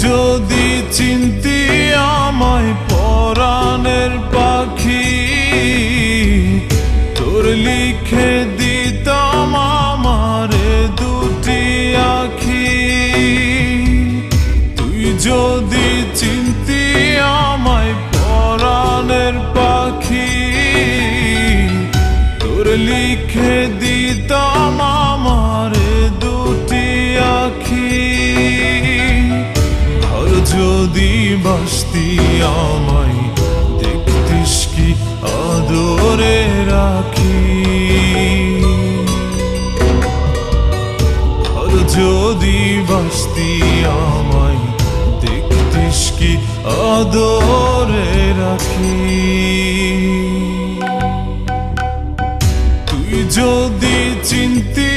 যদি চিনতি আমায় পরাণের পাখি, তোর লিখে দিতাম আমারে দুটি আখি। তুই যদি চিনতি আমায় পরাণের পাখি, তোর লিখে দিতাম আমারে দুটি আখি। আর যদি বাসতি আমায় দেখতিস কি আদরে রাখি। আর যদি বাসতি আমায় দেখতিস কি আদরে রাখি। তুই যদি চিনতি